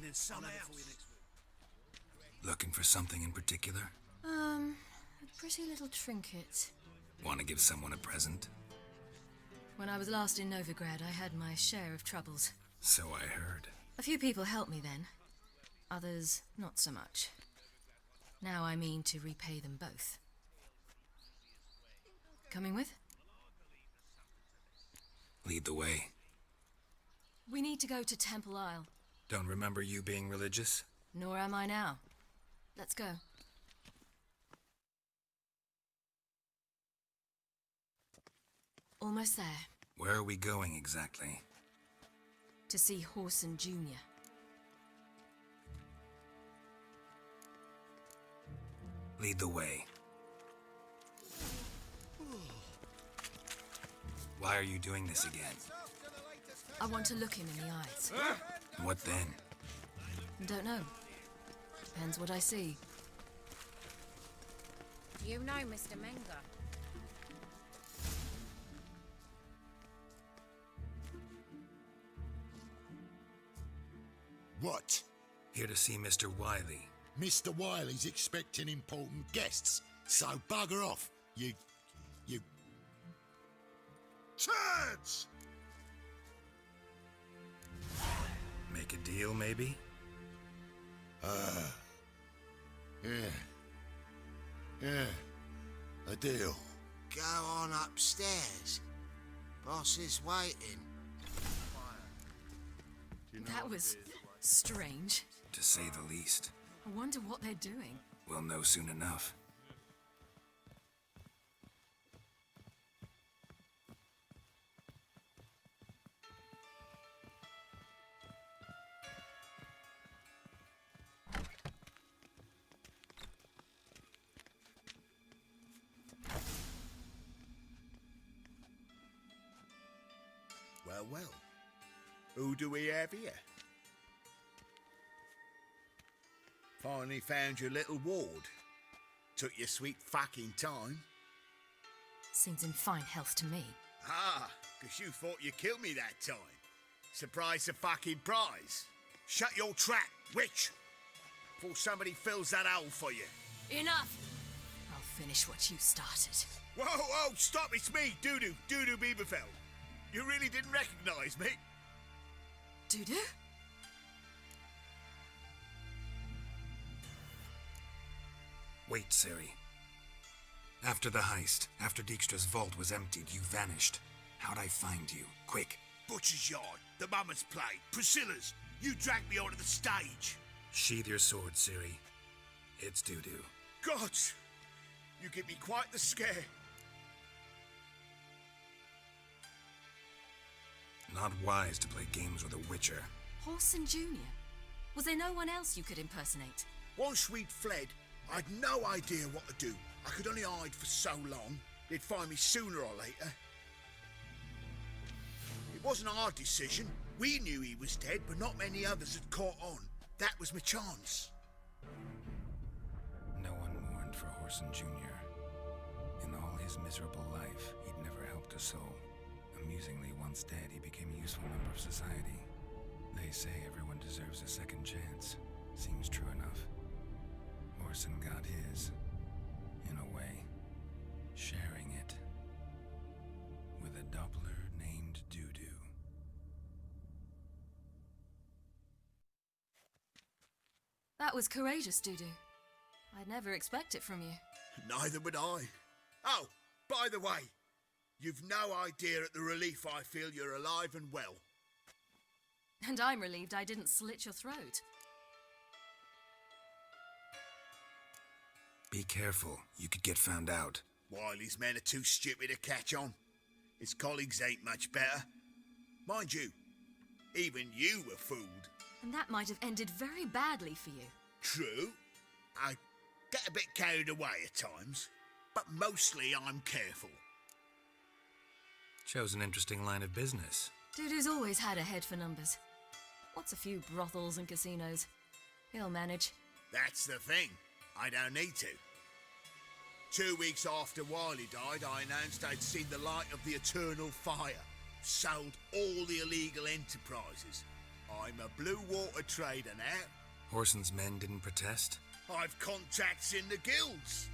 there's some else. Looking for something in particular? A pretty little trinket. Want to give someone a present? When I was last in Novigrad, I had my share of troubles. So I heard. A few people helped me then. Others, not so much. Now I mean to repay them both. Coming with? Lead the way. We need to go to Temple Isle. Don't remember you being religious? Nor am I now. Let's go. Almost there. Where are we going exactly? To see Horson Jr. Lead the way. Why are you doing this again? I want to look him in the eyes. What then? Don't know. Depends what I see. You know Mr. Menga. What? Here to see Mr. Wiley. Mr. Wiley's expecting important guests, so bugger off, you... turds! Make a deal, maybe? Yeah, a deal. Go on upstairs. Boss is waiting. That was strange. To say the least. I wonder what they're doing. We'll know soon enough. Well. Who do we have here? Finally found your little ward. Took your sweet fucking time. Seems in fine health to me. Ah, 'cause you thought you killed me that time. Surprise the fucking prize. Shut your trap, witch! Before somebody fills that hole for you. Enough! I'll finish what you started. Whoa, stop, it's me, Dudu Bieberfeld. You really didn't recognize me? Dudu? Wait, Ciri. After the heist, after Dijkstra's vault was emptied, you vanished. How'd I find you? Quick. Butcher's Yard, the Mama's Plate, Priscilla's. You dragged me onto the stage. Sheathe your sword, Ciri. It's Dudu. Gods! You give me quite the scare. Not wise to play games with a witcher. Horson Jr. Was there no one else you could impersonate? Once we'd fled, I'd no idea what to do. I could only hide for so long. They'd find me sooner or later. It wasn't our decision. We knew he was dead, but not many others had caught on. That was my chance. No one mourned for Horson Jr. In all his miserable life, he'd never helped a soul. Amusingly, once dead, he became a useful member of society. They say everyone deserves a second chance. Seems true enough. Horson got his, in a way, sharing it with a Doppler named Dudu. That was courageous, Dudu. I'd never expect it from you. Neither would I. Oh, by the way, you've no idea at the relief I feel you're alive and well. And I'm relieved I didn't slit your throat. Be careful. You could get found out. Wiley's men are too stupid to catch on. His colleagues ain't much better. Mind you, even you were fooled. And that might have ended very badly for you. True. I get a bit carried away at times, but mostly I'm careful. Shows an interesting line of business. Dudu's always had a head for numbers. What's a few brothels and casinos? He'll manage. That's the thing. I don't need to. 2 weeks after Wiley died, I announced I'd seen the light of the eternal fire. Sold all the illegal enterprises. I'm a blue water trader now. Horson's men didn't protest? I've contacts in the guilds.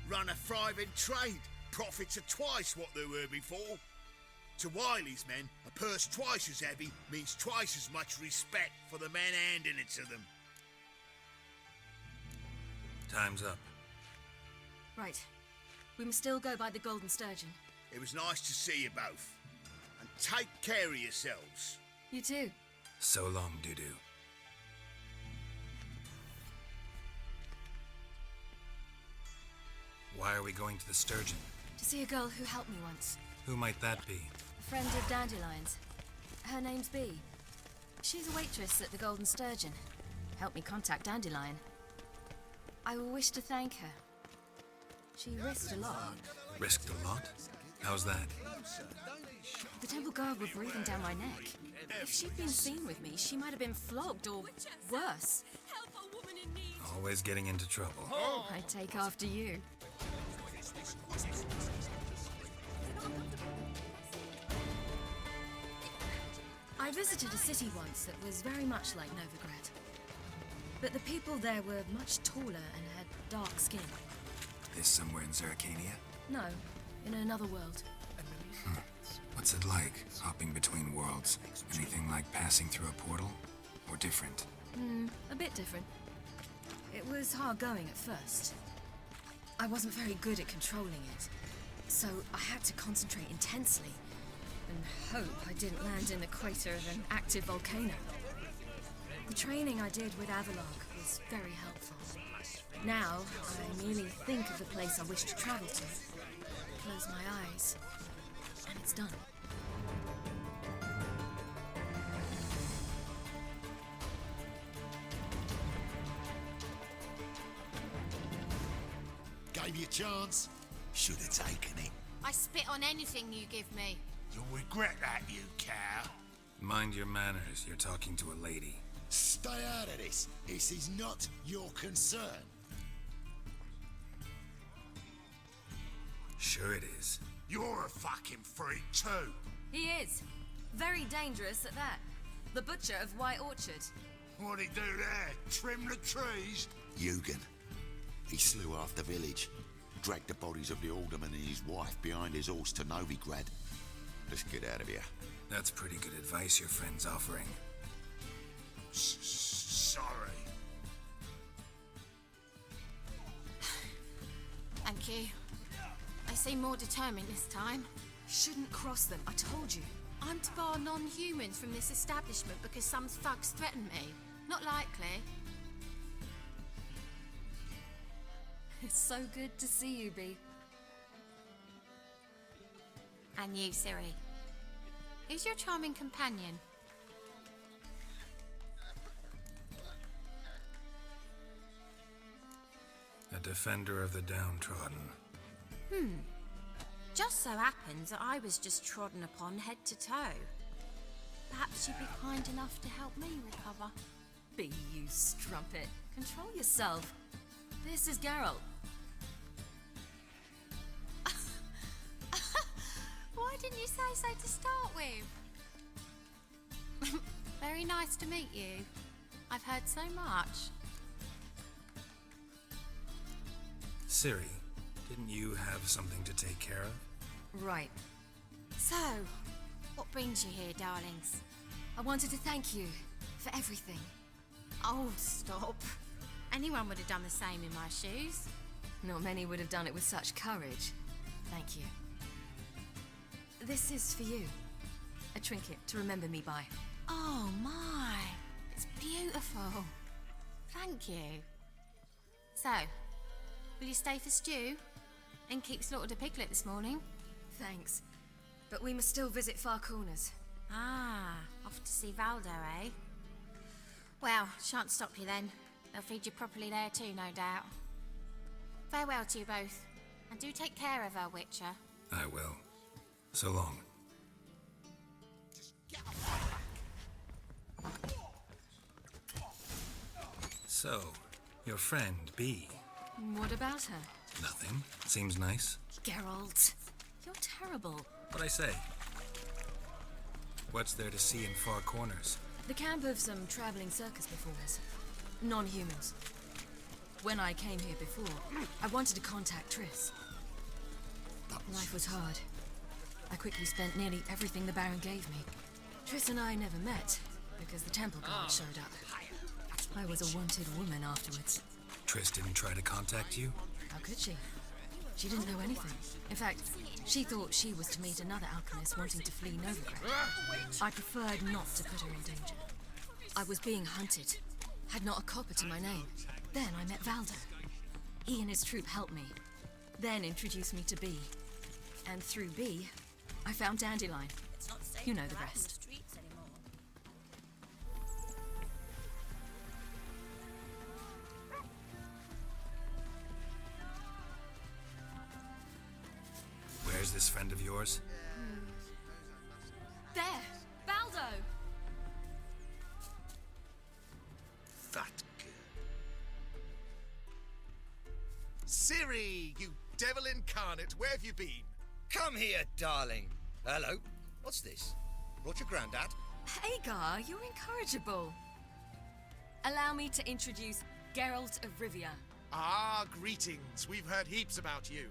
Run a thriving trade. Profits are twice what they were before. To Wiley's men, a purse twice as heavy means twice as much respect for the men handing it to them. Time's up. Right. We must still go by the Golden Sturgeon. It was nice to see you both. And take care of yourselves. You too. So long, Dudu. Why are we going to the Sturgeon? To see a girl who helped me once. Who might that be? A friend of Dandelion's. Her name's Bee. She's a waitress at the Golden Sturgeon. Helped me contact Dandelion. I wish to thank her. She risked a lot. Risked a lot? How's that? The temple guard were breathing down my neck. If she'd been seen with me, she might have been flogged or worse. Help a woman in need. Always getting into trouble. I take after you. I visited a city once that was very much like Novigrad. But the people there were much taller and had dark skin. This somewhere in Zerrikania? No, in another world. What's it like, hopping between worlds? Anything like passing through a portal? Or different? A bit different. It was hard going at first. I wasn't very good at controlling it, so I had to concentrate intensely and hope I didn't land in the crater of an active volcano. The training I did with Avalok was very helpful. Now, I merely think of the place I wish to travel to, close my eyes, and it's done. Gave you a chance. Should have taken it. I spit on anything you give me. You'll regret that, you cow. Mind your manners, you're talking to a lady. Stay out of this. This is not your concern. Sure it is. You're a fucking freak too. He is. Very dangerous at that. The butcher of White Orchard. What'd he do there? Trim the trees? Eugen. He slew half the village. Dragged the bodies of the alderman and his wife behind his horse to Novigrad. Let's get out of here. That's pretty good advice your friend's offering. Sorry. Thank you. They seem more determined this time. Shouldn't cross them, I told you. I'm to bar non-humans from this establishment because some thugs threaten me. Not likely. It's so good to see you, Bee. And you, Ciri. Who's your charming companion? A defender of the downtrodden. Just so happens that I was just trodden upon head to toe. Perhaps you'd be kind enough to help me recover. Bee, you strumpet. Control yourself. This is Geralt. Why didn't you say so to start with? Very nice to meet you. I've heard so much. Ciri, didn't you have something to take care of? Right. So, what brings you here, darlings? I wanted to thank you for everything. Oh, stop. Anyone would have done the same in my shoes. Not many would have done it with such courage. Thank you. This is for you. A trinket to remember me by. Oh my, it's beautiful. Thank you. So, will you stay for stew? And keep slaughtered a piglet this morning? Thanks. But we must still visit Far Corners. Ah, off to see Valdo, eh? Well, shan't stop you then. They'll feed you properly there too, no doubt. Farewell to you both. And do take care of her, Witcher. I will. So long. So, your friend, Bee. What about her? Nothing. Seems nice. Geralt, you're terrible. What'd I say? What's there to see in Far Corners? The camp of some traveling circus performers. Non-humans. When I came here before, I wanted to contact Triss. Life was hard. I quickly spent nearly everything the Baron gave me. Triss and I never met, because the temple guard showed up. I was a wanted woman afterwards. Triss didn't try to contact you? How could she? She didn't know anything. In fact, she thought she was to meet another alchemist wanting to flee Novigrad. I preferred not to put her in danger. I was being hunted. Had not a copper to my name. Then I met Valdo. He and his troop helped me. Then introduced me to B. And through B, I found Dandelion. You know the rest. Where's this friend of yours? There! Valdo! That girl. Ciri, you devil incarnate, where have you been? Come here, darling. Hello. What's this? Brought your granddad? Hagar, you're incorrigible. Allow me to introduce Geralt of Rivia. Ah, greetings. We've heard heaps about you.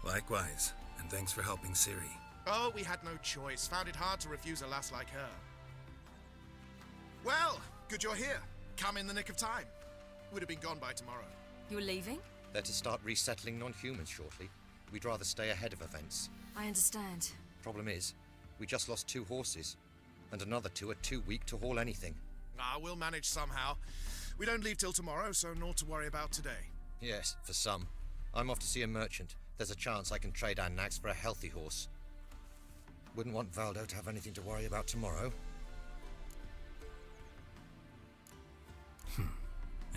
Likewise, and thanks for helping Ciri. Oh, we had no choice. Found it hard to refuse a lass like her. Well, good you're here. Come in the nick of time. Would have been gone by tomorrow. You're leaving? They're to start resettling non-humans shortly. We'd rather stay ahead of events. I understand. Problem is, we just lost 2 horses, and another 2 are too weak to haul anything. Ah, we'll manage somehow. We don't leave till tomorrow, so naught to worry about today. Yes, for some. I'm off to see a merchant. There's a chance I can trade our nags for a healthy horse. Wouldn't want Valdo to have anything to worry about tomorrow.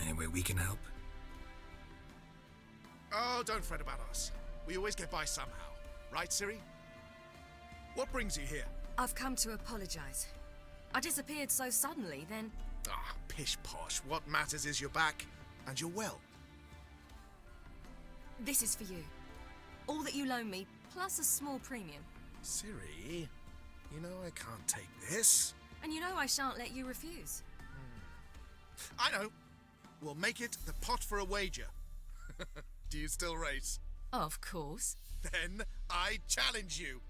Any way we can help? Oh, don't fret about us. We always get by somehow. Right, Ciri? What brings you here? I've come to apologize. I disappeared so suddenly, then... Ah, pish-posh. What matters is you're back, and you're well. This is for you. All that you loan me, plus a small premium. Ciri, you know I can't take this. And you know I shan't let you refuse. I know. We'll make it the pot for a wager. Do you still race? Of course. Then I challenge you.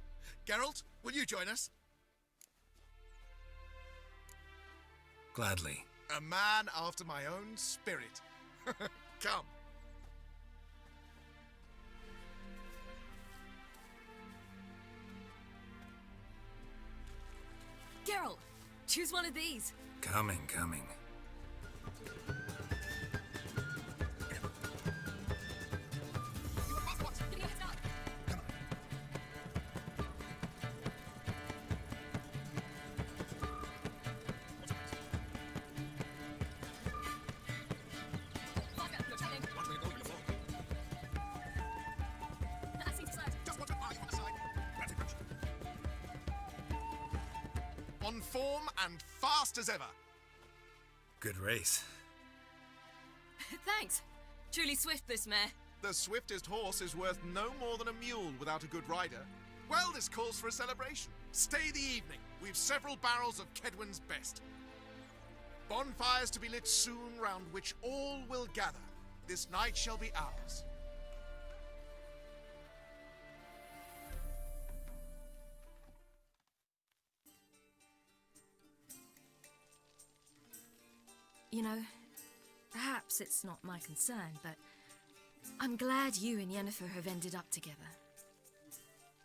Geralt, will you join us? Gladly. A man after my own spirit. Come. Geralt, choose one of these. Coming. On form and fast as ever. Good race. Thanks. Truly swift, this mare. The swiftest horse is worth no more than a mule without a good rider. Well, this calls for a celebration. Stay the evening. We've several barrels of Kedwen's best. Bonfires to be lit soon, round which all will gather. This night shall be ours. You know, perhaps it's not my concern, but I'm glad you and Yennefer have ended up together.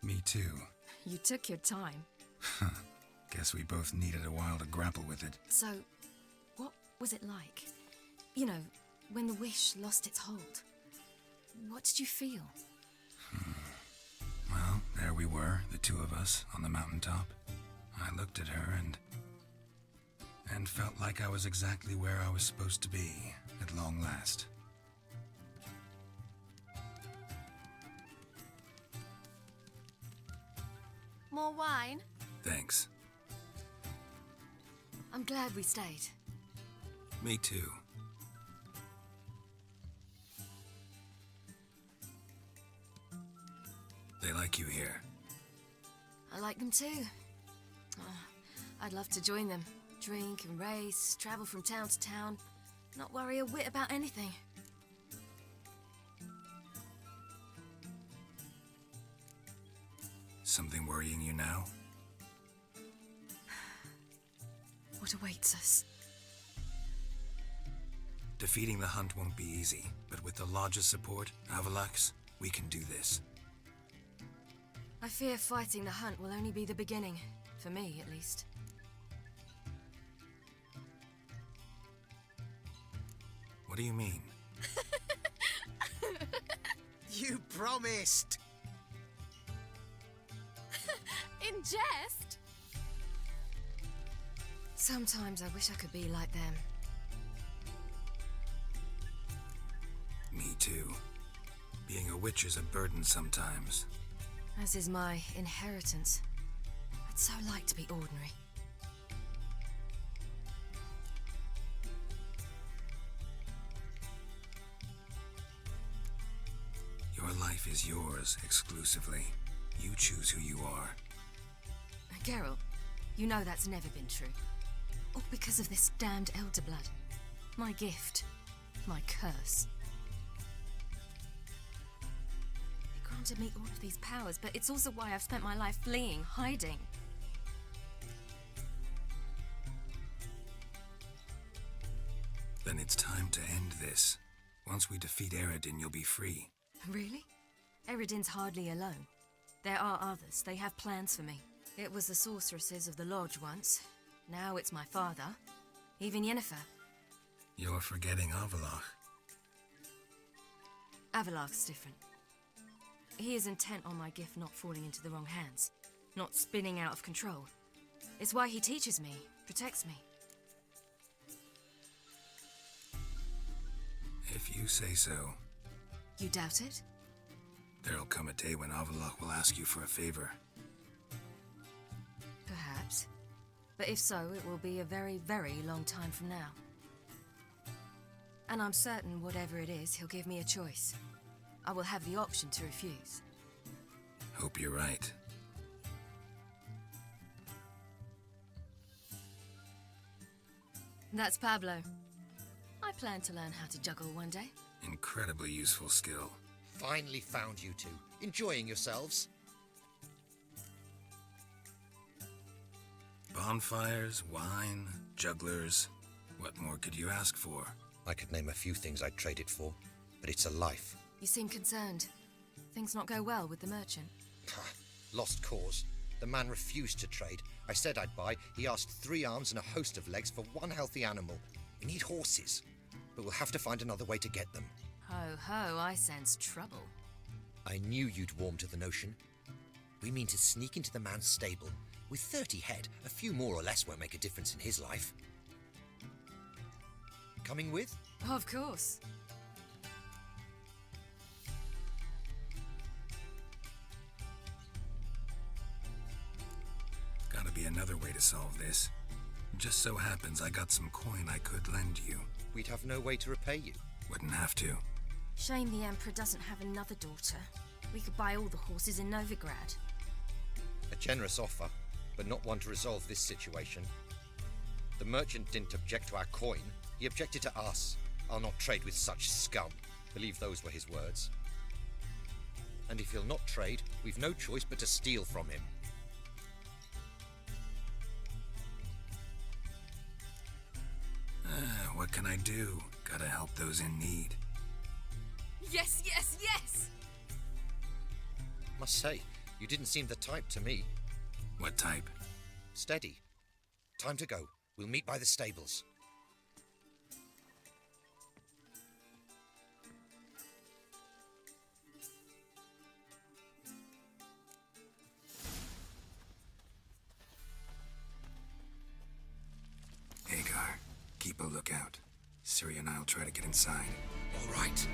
Me too. You took your time. Guess we both needed a while to grapple with it. So, what was it like? You know, when the wish lost its hold. What did you feel? Well, there we were, the 2 of us, on the mountaintop. I looked at her and felt like I was exactly where I was supposed to be, at long last. More wine? Thanks. I'm glad we stayed. Me too. They like you here. I like them too. Oh, I'd love to join them. Drink and race, travel from town to town, not worry a whit about anything. Something worrying you now? What awaits us? Defeating the hunt won't be easy, but with the Lodge's support, Avalax, we can do this. I fear fighting the hunt will only be the beginning. For me, at least. What do you mean? You promised! In jest? Sometimes I wish I could be like them. Me too. Being a witch is a burden sometimes. As is my inheritance. I'd so like to be ordinary. Your life is yours exclusively. You choose who you are. Geralt, you know that's never been true. All because of this damned elder blood. My gift. My curse. It granted me all of these powers, but it's also why I've spent my life fleeing, hiding. Then it's time to end this. Once we defeat Eredin, you'll be free. Really? Eredin's hardly alone. There are others. They have plans for me. It was the sorceresses of the Lodge once. Now it's my father. Even Yennefer. You're forgetting Avalach. Avalach's different. He is intent on my gift not falling into the wrong hands. Not spinning out of control. It's why he teaches me, protects me. If you say so. You doubt it? There'll come a day when Avalach will ask you for a favor. Perhaps. But if so, it will be a very, very long time from now. And I'm certain whatever it is, he'll give me a choice. I will have the option to refuse. Hope you're right. That's Pablo. I plan to learn how to juggle one day. Incredibly useful skill. Finally found you two. Enjoying yourselves? Bonfires, wine, jugglers. What more could you ask for? I could name a few things I'd trade it for, but it's a life. You seem concerned. Things not go well with the merchant. Lost cause. The man refused to trade. I said I'd buy. He asked 3 arms and a host of legs for 1 healthy animal. We need horses, but we'll have to find another way to get them. Ho ho, I sense trouble. I knew you'd warm to the notion. We mean to sneak into the man's stable. With 30 head, a few more or less won't make a difference in his life. Coming with? Of course. Gotta be another way to solve this. Just so happens I got some coin I could lend you. We'd have no way to repay you. Wouldn't have to. Shame the Emperor doesn't have another daughter. We could buy all the horses in Novigrad. A generous offer, but not one to resolve this situation. The merchant didn't object to our coin. He objected to us. I'll not trade with such scum. Believe those were his words. And if he'll not trade, we've no choice but to steal from him. What can I do? Gotta help those in need. Yes, yes, yes! Must say, you didn't seem the type to me. What type? Steady. Time to go. We'll meet by the stables. Hagar, keep a lookout. Ciri and I'll try to get inside. All right.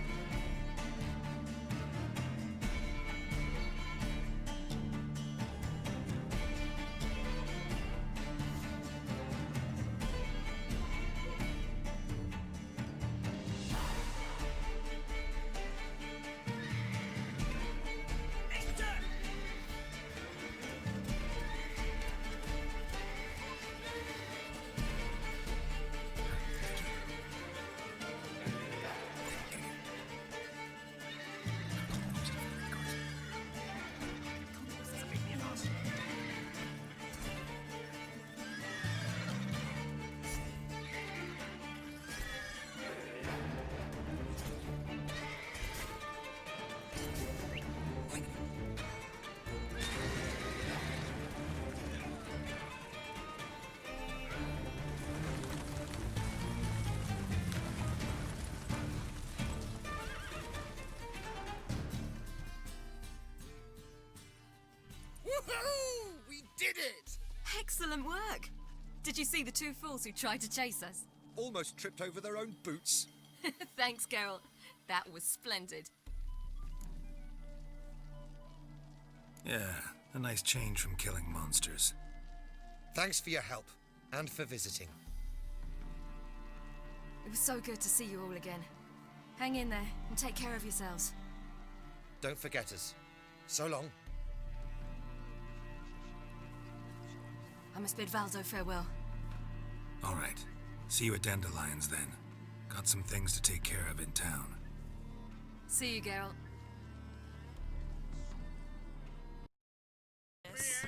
No! We did it! Excellent work! Did you see the two fools who tried to chase us? Almost tripped over their own boots. Thanks, Geralt. That was splendid. Yeah, a nice change from killing monsters. Thanks for your help, and for visiting. It was so good to see you all again. Hang in there, and take care of yourselves. Don't forget us. So long. I must bid Valdo farewell. All right. See you at Dandelions then. Got some things to take care of in town. See you, Geralt. Yes.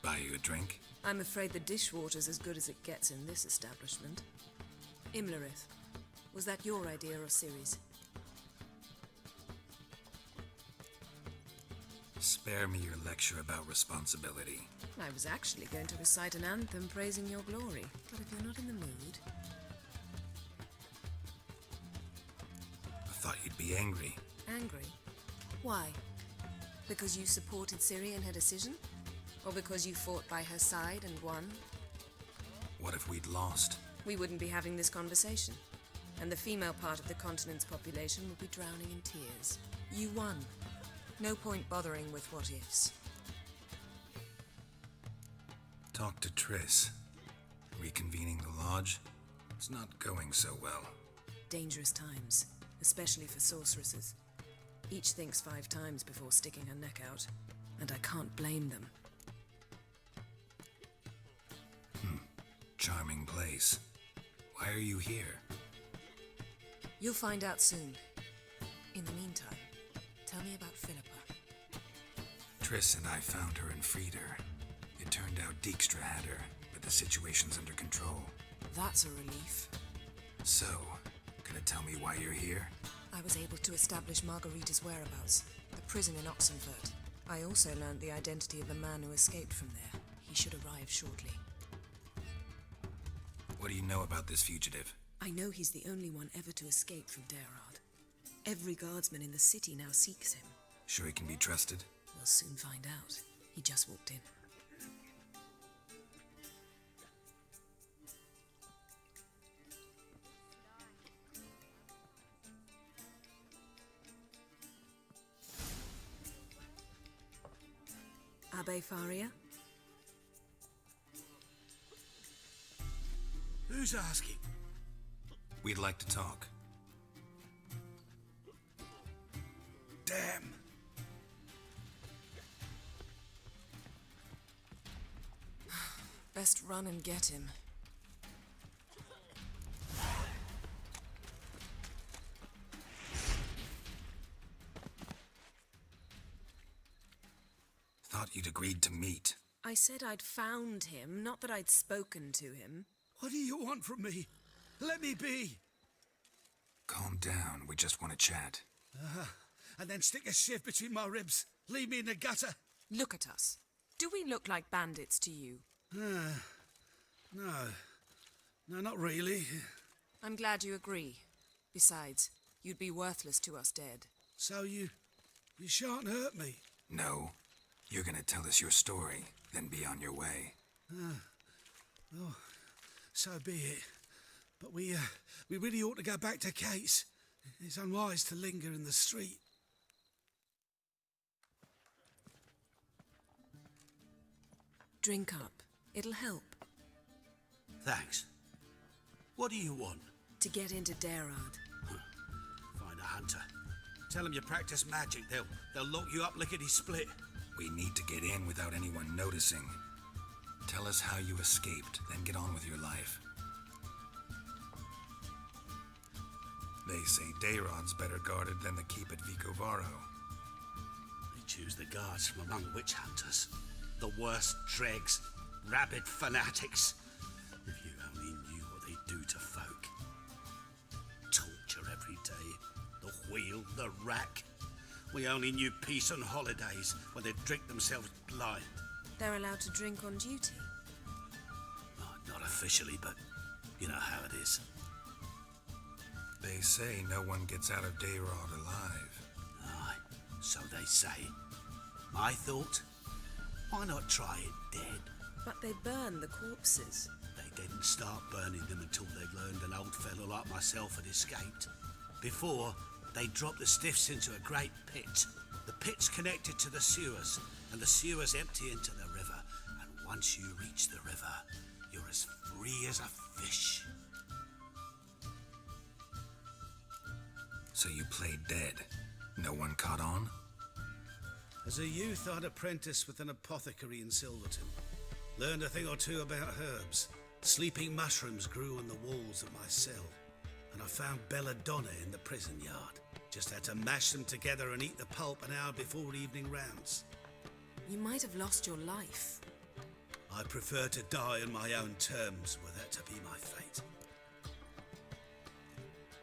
Buy you a drink? I'm afraid the dishwater's as good as it gets in this establishment. Imlerith, was that your idea or Ciri's? Spare me your lecture about responsibility. I was actually going to recite an anthem praising your glory, but if you're not in the mood... I thought you'd be angry. Angry? Why? Because you supported Ciri in her decision? Or because you fought by her side and won? What if we'd lost? We wouldn't be having this conversation. And the female part of the continent's population would be drowning in tears. You won. No point bothering with what-ifs. Talk to Triss. Reconvening the lodge? It's not going so well. Dangerous times, especially for sorceresses. Each thinks 5 times before sticking her neck out. And I can't blame them. Charming place. Why are you here? You'll find out soon. In the meantime, tell me about Philippa. Triss and I found her and freed her. It turned out Dijkstra had her, but the situation's under control. That's a relief. So, gonna tell me why you're here? I was able to establish Margarita's whereabouts, the prison in Oxenfurt. I also learned the identity of the man who escaped from there. He should arrive shortly. What do you know about this fugitive? I know he's the only one ever to escape from Geralt. Every guardsman in the city now seeks him. Sure he can be trusted? We'll soon find out. He just walked in. Abbe Faria? Who's asking? We'd like to talk. Damn. Best run and get him. Thought you'd agreed to meet. I said I'd found him, not that I'd spoken to him. What do you want from me? Let me be. Calm down, we just want to chat. And then stick a sieve between my ribs. Leave me in the gutter. Look at us. Do we look like bandits to you? No. No, not really. I'm glad you agree. Besides, you'd be worthless to us dead. So you shan't hurt me. No. You're gonna tell us your story, then be on your way. Oh, so be it. But we really ought to go back to Kate's. It's unwise to linger in the street. Drink up. It'll help. Thanks. What do you want? To get into Geralt. Find a hunter. Tell them you practice magic. They'll lock you up lickety-split. We need to get in without anyone noticing. Tell us how you escaped, then get on with your life. They say Dayrod's better guarded than the keep at Vicovaro. They choose the guards from among witch hunters. The worst dregs, rabid fanatics. If you only knew what they do to folk. Torture every day. The wheel, the rack. We only knew peace on holidays when they'd drink themselves blind. They're allowed to drink on duty? Not officially, but you know how it is. They say no one gets out of Dayrod alive. Aye, so they say. My thought? Why not try it dead? But they burn the corpses. They didn't start burning them until they'd learned an old fellow like myself had escaped. Before, they dropped the stiffs into a great pit. The pit's connected to the sewers, and the sewers empty into the river. And once you reach the river, you're as free as a fish. So you played dead. No one caught on? As a youth, I'd apprenticed with an apothecary in Silverton. Learned a thing or two about herbs. Sleeping mushrooms grew on the walls of my cell. And I found belladonna in the prison yard. Just had to mash them together and eat the pulp an hour before evening rounds. You might have lost your life. I prefer to die on my own terms, were that to be my fate.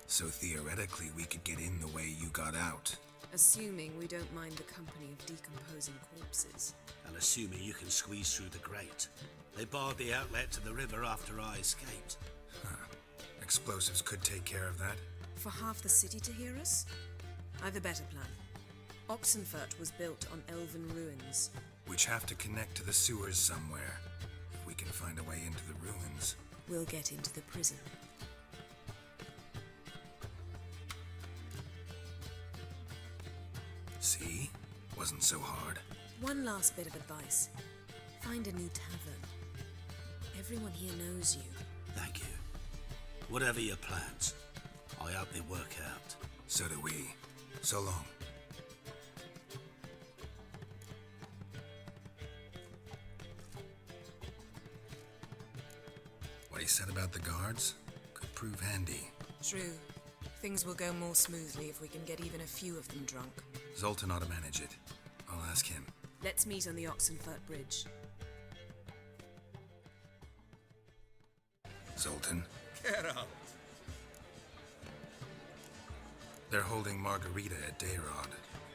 So theoretically, we could get in the way you got out. Assuming we don't mind the company of decomposing corpses. And assuming you can squeeze through the grate. They barred the outlet to the river after I escaped. Huh. Explosives could take care of that. For half the city to hear us? I've a better plan. Oxenfurt was built on elven ruins. Which have to connect to the sewers somewhere. If we can find a way into the ruins. We'll get into the prison. See? Wasn't so hard. One last bit of advice. Find a new tavern. Everyone here knows you. Thank you. Whatever your plans, I hope they work out. So do we. So long. What he said about the guards could prove handy. True. Things will go more smoothly if we can get even a few of them drunk. Zoltan ought to manage it. I'll ask him. Let's meet on the Oxenfurt Bridge. Zoltan. Geralt. They're holding Margarita at Dayrod.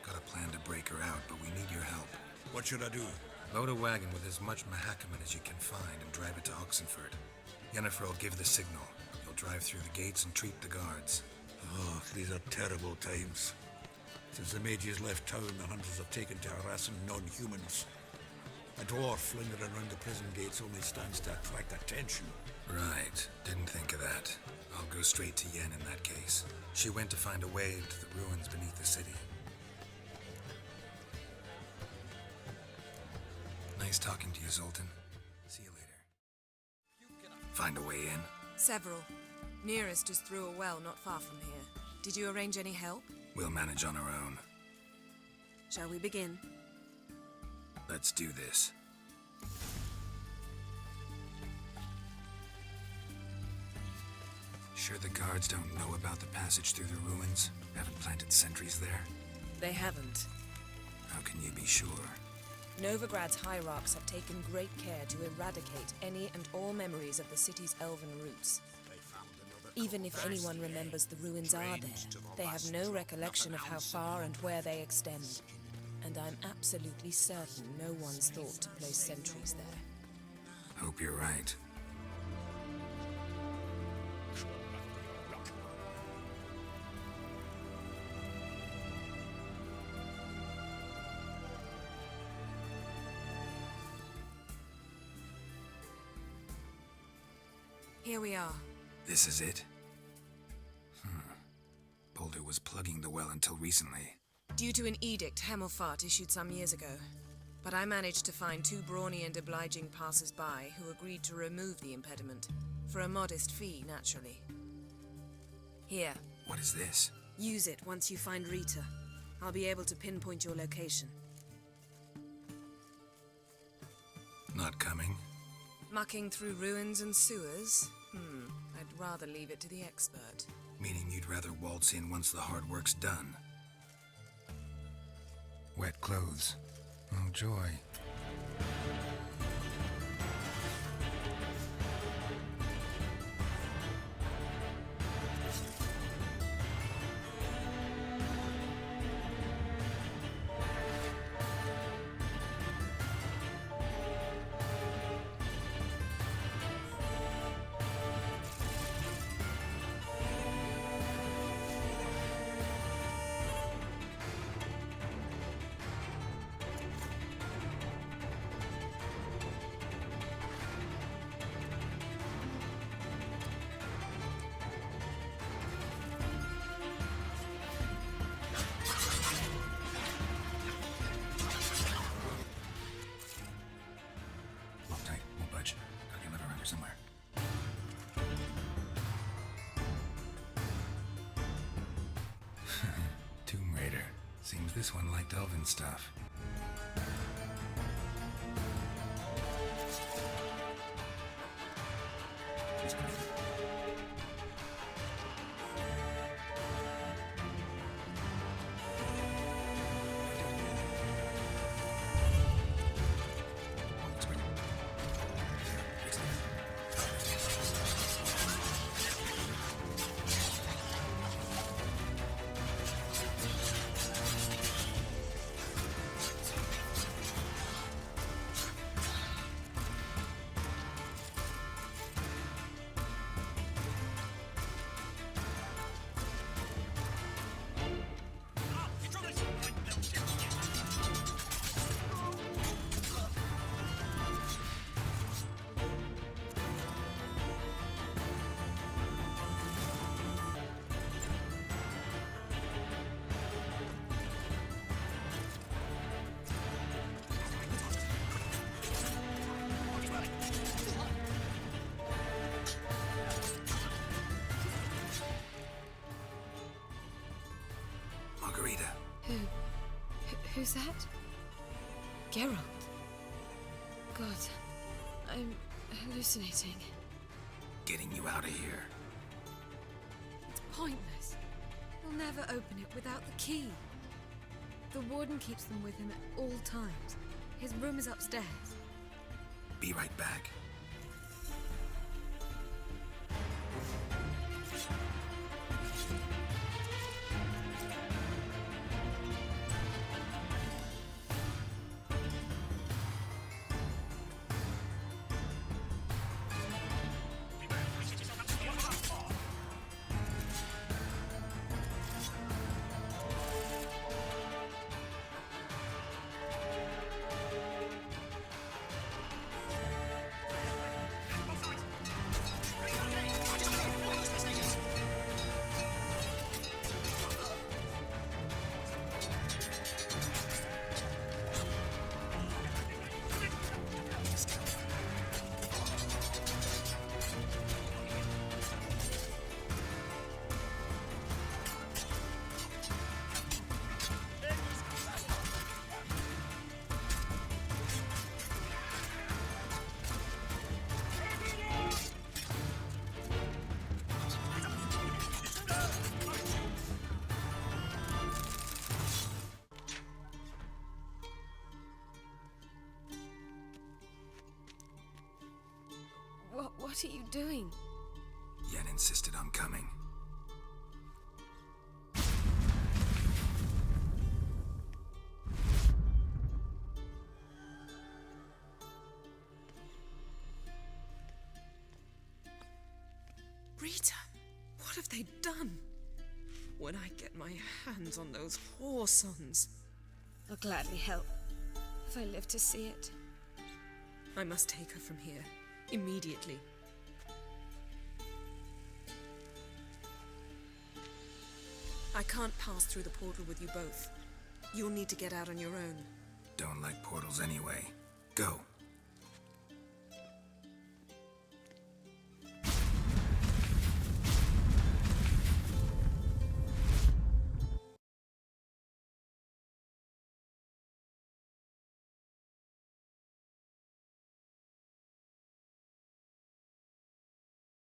Got a plan to break her out, but we need your help. What should I do? Load a wagon with as much Mahakaman as you can find and drive it to Oxenfurt. Yennefer will give the signal. You'll drive through the gates and treat the guards. Oh, these are terrible times. Since the mages left town, the hunters have taken to harassing non-humans. A dwarf lingering around the prison gates only stands to attract attention. Right. Didn't think of that. I'll go straight to Yen in that case. She went to find a way to the ruins beneath the city. Nice talking to you, Zoltan. See you later. Find a way in? Several. Nearest is through a well not far from here. Did you arrange any help? We'll manage on our own. Shall we begin? Let's do this. Sure the guards don't know about the passage through the ruins? Haven't planted sentries there? They haven't. How can you be sure? Novigrad's hierarchs have taken great care to eradicate any and all memories of the city's elven roots. Even if anyone remembers the ruins are there, they have no recollection of how far and where they extend. And I'm absolutely certain no one's thought to place sentries there. Hope you're right. Here we are. This is it? Boulder was plugging the well until recently. Due to an edict Hemelfart issued some years ago. But I managed to find two brawny and obliging passers-by who agreed to remove the impediment. For a modest fee, naturally. Here. What is this? Use it once you find Rita. I'll be able to pinpoint your location. Not coming? Mucking through ruins and sewers? I'd rather leave it to the expert. Meaning you'd rather waltz in once the hard work's done. Wet clothes. Oh, joy. somewhere. Tomb Raider. Seems this one liked elven stuff. Who's that? Geralt. God, I'm hallucinating. Getting you out of here. It's pointless. He'll never open it without the key. The warden keeps them with him at all times. His room is upstairs. Be right back. What are you doing? Yen insisted on coming. Rita, what have they done? When I get my hands on those whore sons. I'll gladly help, if I live to see it. I must take her from here, immediately. I can't pass through the portal with you both. You'll need to get out on your own. Don't like portals anyway. Go.